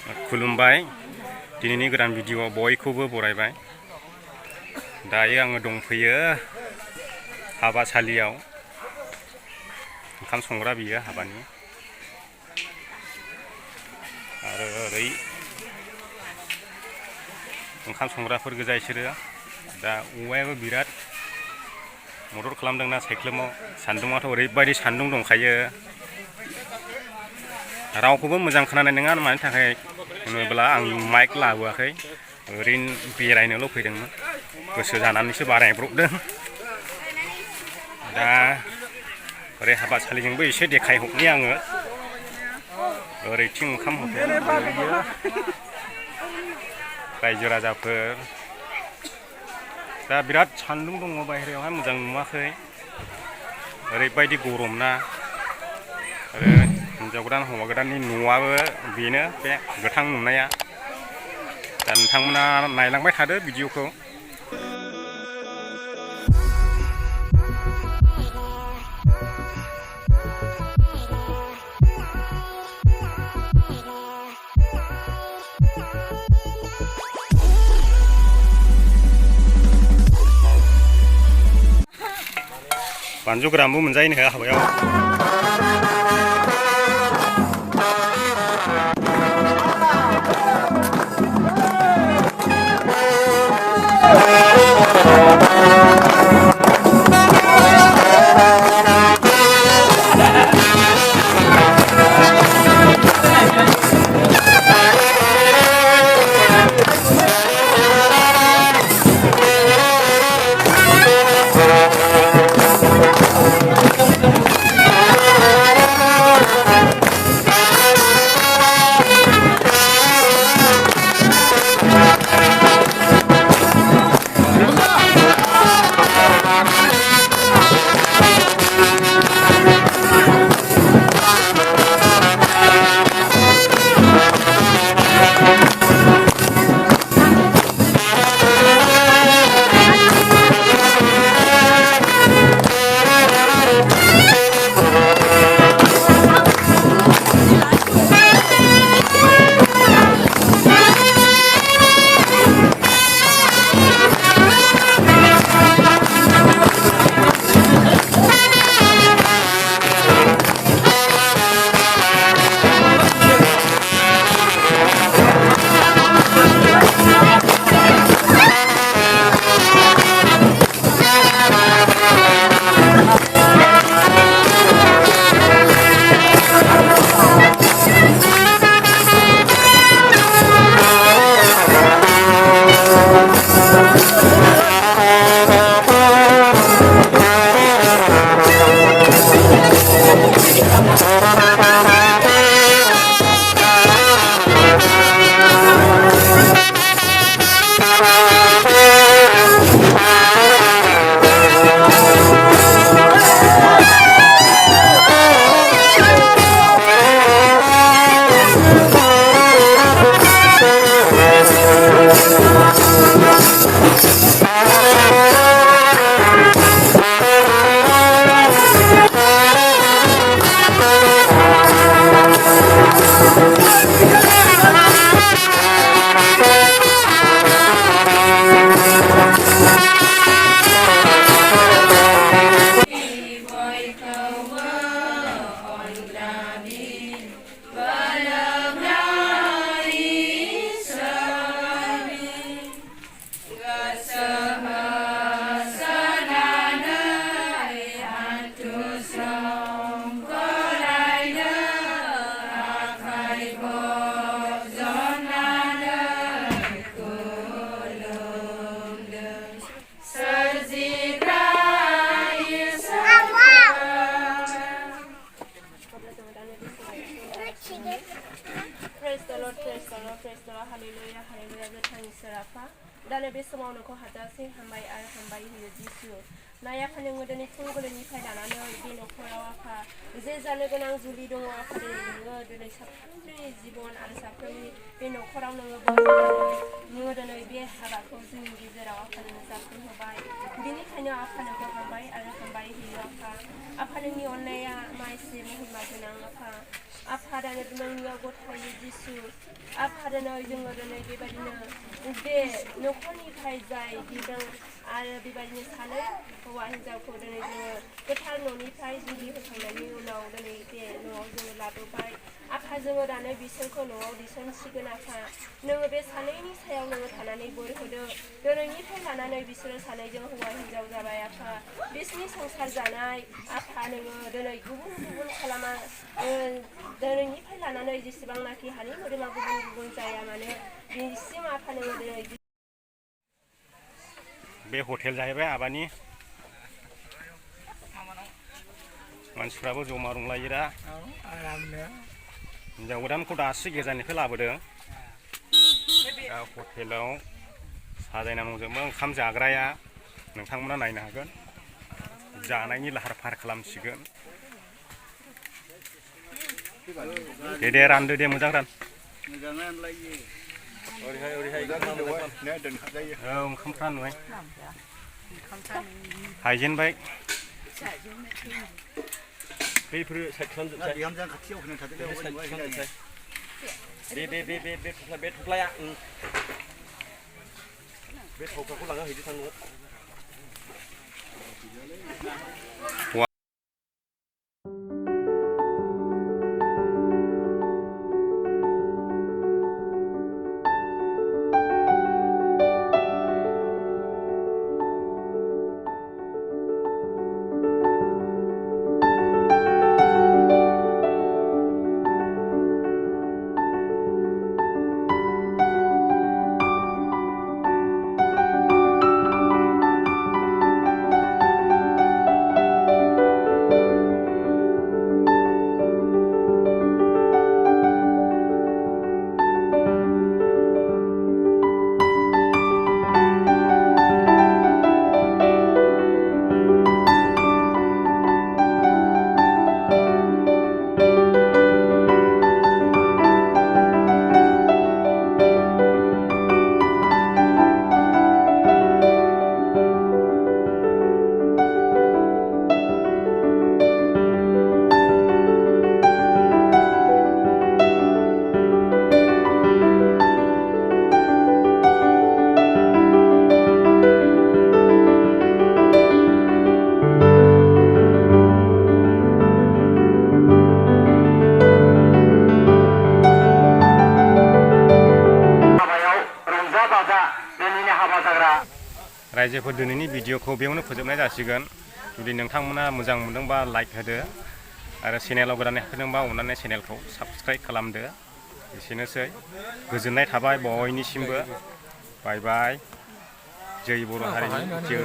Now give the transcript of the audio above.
खुलुमबाय दिनैनि गोदान भिडिअ बयखौबो बरायबाय दायो आङो दंफैयो हाबासालियाव ओंखाम संग्रा बियो हाबानि आरो ओरै ओंखाम संग्राफोर गोजा इसोरो दा औवायाबो बिराद मदद खालामदोंना सायख्लुमाव सान्दुङाथ' ओरैबायदि सान्दुं दंखायो रावखौबो मोजां खोनानाय नङा मानि थाखाय होनोब्ला आं माइक लाबोआखै ओरैनो बेरायनोल' फैदोंमोन गोसो जानानैसो बारायब्रबदों दा ओरै हाबासालिजोंबो एसे देखायहरनि आङो ओरैथिं ओंखाम होफैयो रायजो राजाफोर दा बिराद सान्दुं दङ बाहेरायावहाय मोजां नुवाखै ओरैबायदि गरम ना आरो हिन्जाव गोदान हौवा गोदाननि न'आबो बेनो बे गोथां नुनाया दा नोंथांमोना नायलांबाय थादो भिडिअखौ बानलु गोरानबो मोनजायो नो हाबायाव Hallelujah, गोथां इसोर आफा दा नैबे समाव नोंखौ हाजासे हामबाय आरो हामबाय होयो जिसु नाय आफा नोङो दिनै फुंबिलिनिफ्राय लानानै बे न'खराव आफा जे जानो गोनां जुलि दङ आफा दिनै नोङो दिनै साफ्रोमनि जिबन आरो साफ्रोमनि बे न'खराव नोङो नोङो दिनै बे हाबाखौ जोंनि गेजेराव आफा नोङो जाफुंहोबाय बेनिखायनो आफा नोंखौ हामबाय आरो हामबाय होयो आफा नोंनि अननाया माइसे महिमा गोनां आफा दिनै नोंनियाव गथायो जिसु आफा दिनै जोङो दिनै बेबायदिनो बे न'खरनिफ्राय जाय दिदों आरो बेबायदिनो सानै हौवा हिन्जावखौ दिनै जोङो गोथार न'निफ्राय जुलि होखांनायनि उनाव दिनै बे न'आव जोङो लाबोबाय आफा जोङो दानो बिसोरखौ न'आव थिसनसिगोन आफा नोङो बे सानैनि सायाव नोङो थानानै बोर होदो दिनैनिफ्राय लानानै बिसोरो सानैजों हौवा हिन्जाव जाबाय आफा बिसोरनि संसार जानाय आफा नोङो दिनै गुबुन गुबुन खालामा दिनैनिफ्राय लानानै जेसेबांनाखि हानि मोदोमा गुबुन गुबुन जाया मानो बिसिम आफा नोङो दिनै बे हटेल जाहैबाय आबानि मानसिफ्राबो जमा दंलायो दा हिन्जाव गोदानखौ दासो गिर्जानिफ्राय लाबोदों दा हटेलाव साजायना दंजोबो ओंखाम जाग्राया नोंथांमोना नायनो हागोन जानायनि लाहार फाहार खालामसिगोन दे रानदो दे मोजां रान ओंखामफ्रा नुबाय हायजेनबाय बैफोरो साइड खालामजोबसै बे थफ्लाया बे थफ्लाखौ लांना हैदो थांनो रायजोफोर दिनैनि भिडिअखौ बेयावनो फोजोबनाय जासिगोन जुदि नोंथांमोना मोजां मोनदोंबा लाइक होदो आरो चेनेलाव गोदानै हाबफैदोंबा अन्नानै चेनेलखौ साबस्क्राइब खालामदो एसेनोसै गोजोननाय थाबाय बयनिसिमबो बाय बाय जै बर' हारिनि जै